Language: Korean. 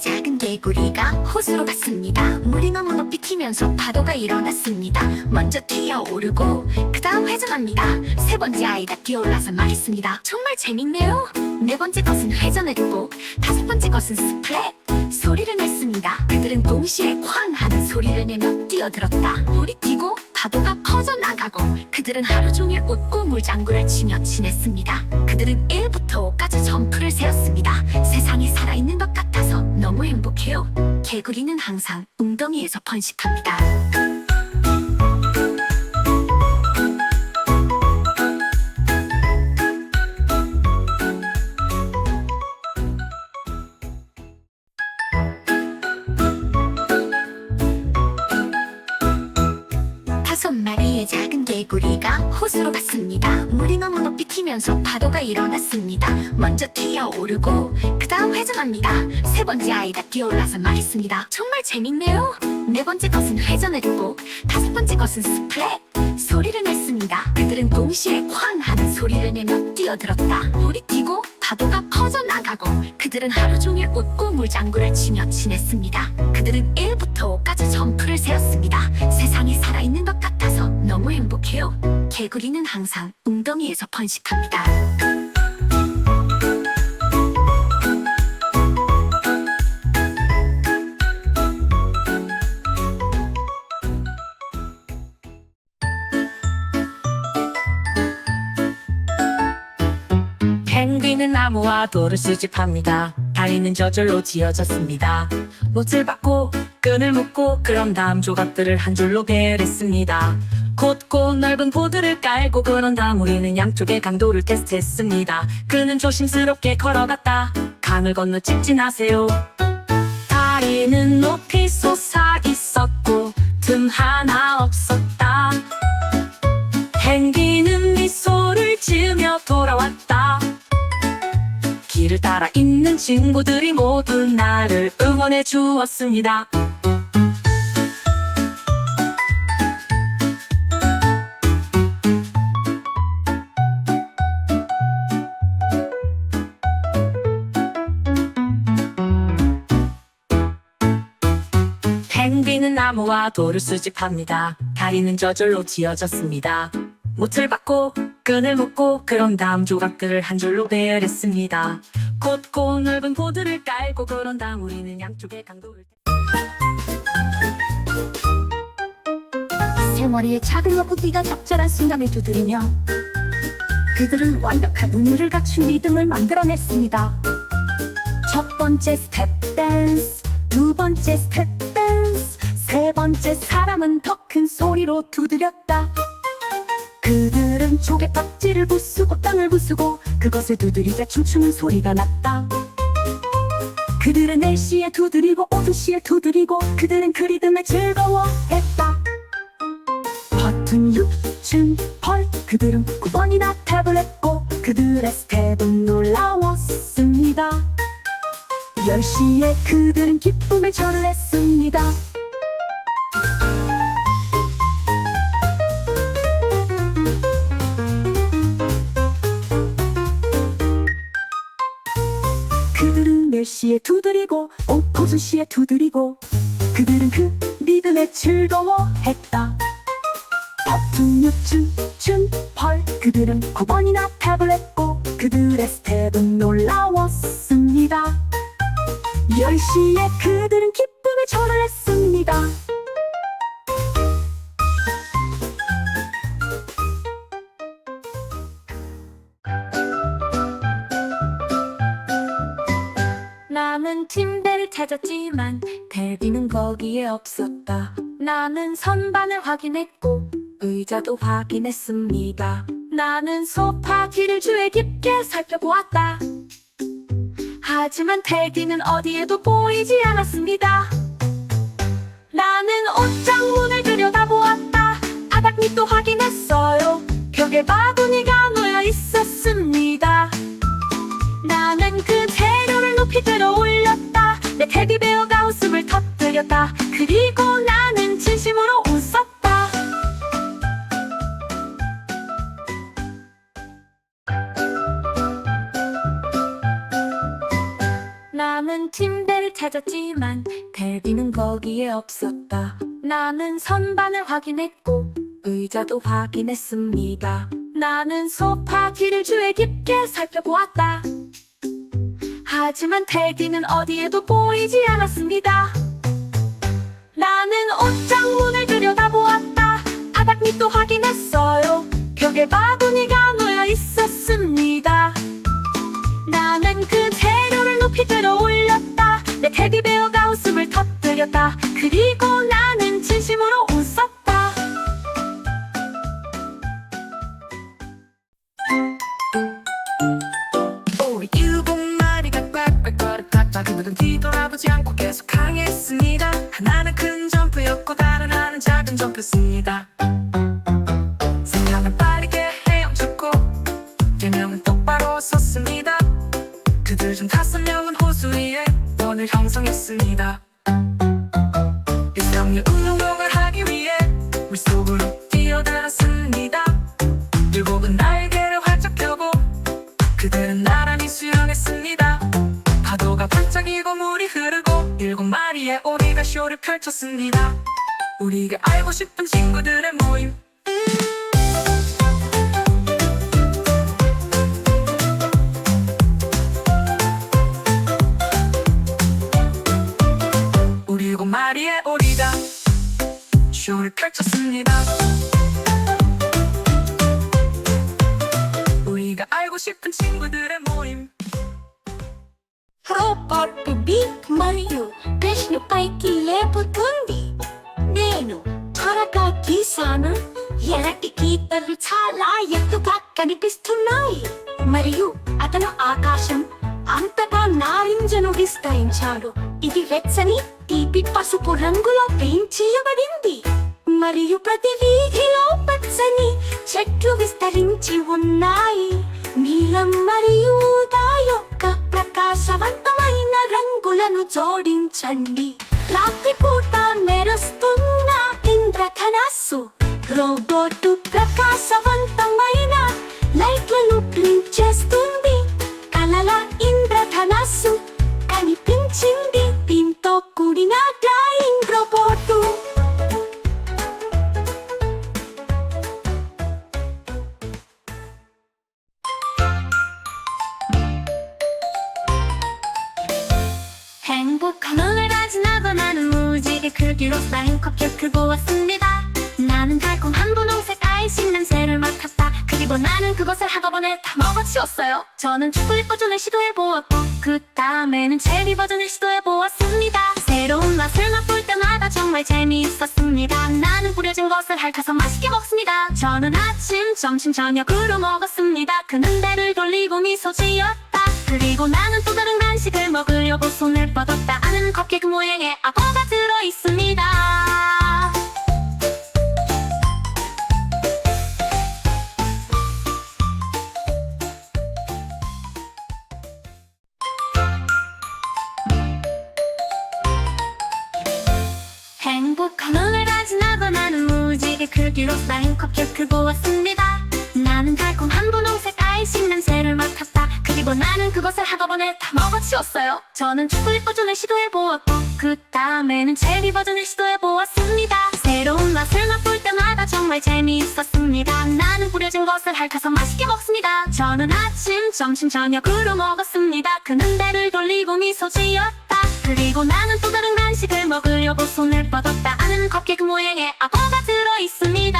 마리의 작은 개구리가 호수로 갔습니다. 물이 너무 높이 튀면서 파도가 일어났습니다. 먼저 뛰어오르고 그 다음 회전합니다. 세 번째 아이가 뛰어올라서 말했습니다. 정말 재밌네요. 네 번째 것은 회전했고 다섯 번째 것은 스플랫 소리를 냈습니다. 그들은 동시에 쾅 하는 소리를 내며 뛰어들었다. 물이 튀고 파도가 퍼져나가고 그들은 하루 종일 웃고 물장구를 치며 지냈습니다. 그들은 1부터 5까지 점프를 세웠습니다. 세상이 살아있는 것 같아서 너무 행복해요. 개구리는 항상 웅덩이에서 번식합니다. 다섯 마리의 작은 개구리가 호수로 갔습니다. 물이 너무 높이 튀면서 파도가 일어났습니다. 먼저 뛰어오르고 그 다음 회전합니다. 세 번째 아이가 뛰어올라서 말했습니다. 정말 재밌네요. 네 번째 것은 회전했고 다섯 번째 것은 스플랫 소리를 냈습니다. 그들은 동시에 쾅 하는 소리를 내며 뛰어들었다. 물이 튀고 파도가 퍼져나가고 그들은 하루 종일 웃고 물장구를 치며 지냈습니다. 그들은 1부터 5까지 점프를 세웠습니다. 세상이 살아있는 것 같아서 너무 행복해요. 개구리는 항상 웅덩이에서 번식합니다. 펭귄은 나무와 돌을 수집합니다. 다리는 저절로 지어졌습니다. 못을 받고 끈을 묶고 그런 다음 조각들을 한 줄로 배열했습니다. 곧고 넓은 보드를 깔고 그런 다음 우리는 양쪽의 강도를 테스트했습니다. 그는 조심스럽게 걸어갔다. 강을 건너 직진하세요. 다리는 높이 솟아 있었고 틈 하나 없었다. 펭귄은 미소를 지으며 돌아왔다. 길을 따라 있는 친구들이 모두 나를 응원해 주었습니다. 펭귄은 나무와 돌을 수집합니다. 다리는 저절로 지어졌습니다. 못을 받고 끈을 묶고 그런 다음 조각들을 한 줄로 배열했습니다. 곧고 넓은 보드를 깔고 그런 다음 우리는 양쪽의 강도를 세 마리의 작은 거북이가 적절한 순간을 두드리며 그들은 완벽한 운율을 갖춘 리듬을 만들어냈습니다. 첫 번째 스텝 댄스, 두 번째 스텝 댄스, 세 번째 사람은 더 큰 소리로 두드렸다. 그들은 조개박쥐를 부수고 땅을 부수고 그것을 두드리자 춤추는 소리가 났다. 그들은 4시에 두드리고 5시에 두드리고 그들은 그 리듬에 즐거워했다. 버튼 6, 춤, 펄 그들은 9번이나 탭을 했고 그들의 스텝은 놀라웠습니다. 10시에 그들은 기쁨의 절을 했습니다. 그들은 4시에 두드리고 5시에 두드리고 그들은 그 리듬에 즐거워했다. 버튼 6, 춤, 펄 그들은 9번이나 탭을 했고 그들의 스텝은 놀라웠습니다. 10시에 그들은 기쁨의 절을 했습니다. 나는 침대를 찾았지만 텔비는 거기에 없었다. 나는 선반을 확인했고 의자도 확인했습니다. 나는 소파 뒤를 주의 깊게 살펴보았다. 하지만 텔비는 어디에도 보이지 않았습니다. 나는 옷장 문을 들여다보았다. 바닥 밑도 확인했어요. 벽에 바구니가 놓여 있었습니다. 나는 그 재료를 높이 들어 올렸다. 내 테디베어가 웃음을 터뜨렸다. 그리고 나는 진심으로 웃었다. 나는 침대를 찾았지만 텔비는 거기에 없었다. 나는 선반을 확인했고 의자도 확인했습니다. 나는 소파 뒤를 주의 깊게 살펴보았다. 하지만 텔비는 어디에도 보이지 않았습니다. 나는 옷장 문을 들여다보았다. 바닥 밑도 확인했어요. 벽에 바구니가 놓여 있었습니다. 나는 그 재료를 높이 들어 올렸다. 내 테디베어가 웃음을 터뜨렸다. 그리고 나는 진심으로 웃었다. 우리 유복마리가 꽉꽉거렸다. 그들은 뒤돌아보지 않고 계속 강했습니다. 하나는 큰 점프였고 다른 하나는 작은 점프였습니다. 생각을 빠르게 헤엄쳤고 개명은 똑바로 섰습니다. 그들 중 5명은 호수 위에 원을 형성했습니다. 일정류 운동을 하기 위해 물속으로 뛰어들었습니다. 7은 날개를 활짝 펴고 그들은 나란히 수영했습니다. 파도가 반짝이고 물이 흐르고 7마리의 오리가 쇼를 펼쳤습니다. 우리가 알고 싶은 친구들의 모임. 우리 7마리의 오리가 쇼를 펼쳤습니다. 우리가 알고 싶은 친구들의 모임. మరియు ప్రశ్న పైకి లేపుతుంది. నేను త్వరగా గీసాను. ఎర్రటి గీతలు చాలా ఎత్తుగా కనిపిస్తున్నాయి. మరియు అతను ఆకాశం అంతటా నారింజను విస్తరించాడు. ఇది వెచ్చని తీపి పసుపు రంగులో పెయింట్ చేయబడింది. మరియు ప్రతి వీధిలో పచ్చని చెట్లు విస్తరించి ఉన్నాయి. నీలం మరియు ఊదా యొక్క ప్రకాశవంతమైన రంగులను జోడించండి. రాత్రిపూట మెరుస్తున్న ఇంద్రధనస్సు రోబోటు ప్రకాశవంతమైన లైట్లను ప్రింట్ చేస్తుంది. కలల ఇంద్రధనస్సు కనిపించింది. దీంతో కూడిన డ్రాయింగ్ రోబోటు. 행복한 오늘 지나고 나는 무지개 크기로 쌓인 컵케이크 들고 왔습니다. 나는 달콤한 분홍색 아이싱 냄새를 맡았다. 그리고 나는 그것을 한꺼번에 다 먹어치웠어요. 저는 초콜릿 버전을 시도해보았고 그 다음에는 체리 버전을 시도해보았습니다. 새로운 맛을 맛볼 때마다 정말 재미있었습니다. 나는 뿌려진 것을 핥아서 맛있게 먹습니다. 저는 아침, 점심, 저녁으로 먹었습니다. 그는 배를 돌리고 미소 지었다. 그리고 나는 또 다른 간식을 먹으려고 손을 뻗었다. 안에는 컵케이크 모양의 악어가 들어있습니다. 행복한 오늘 지나고 나는 무지개 크기로 쌓인 컵케이크 들고 왔습니다. 나는 달콤한 분홍색 아이싱 냄새를 맡았다. 그리고 나는 그것을 한꺼번에 다 먹어치웠어요. 저는 초콜릿 버전을 시도해보았고 그 다음에는 체리 버전을 시도해보았습니다. 새로운 맛을 맛볼 때마다 정말 재미있었습니다. 나는 뿌려진 것을 핥아서 맛있게 먹습니다. 저는 아침, 점심, 저녁으로 먹었습니다. 그는 배를 돌리고 미소 지었다. 그리고 나는 또 다른 간식을 먹으려고 손을 뻗었다. 안에는 컵케이크 모양의 악어가 들어있습니다.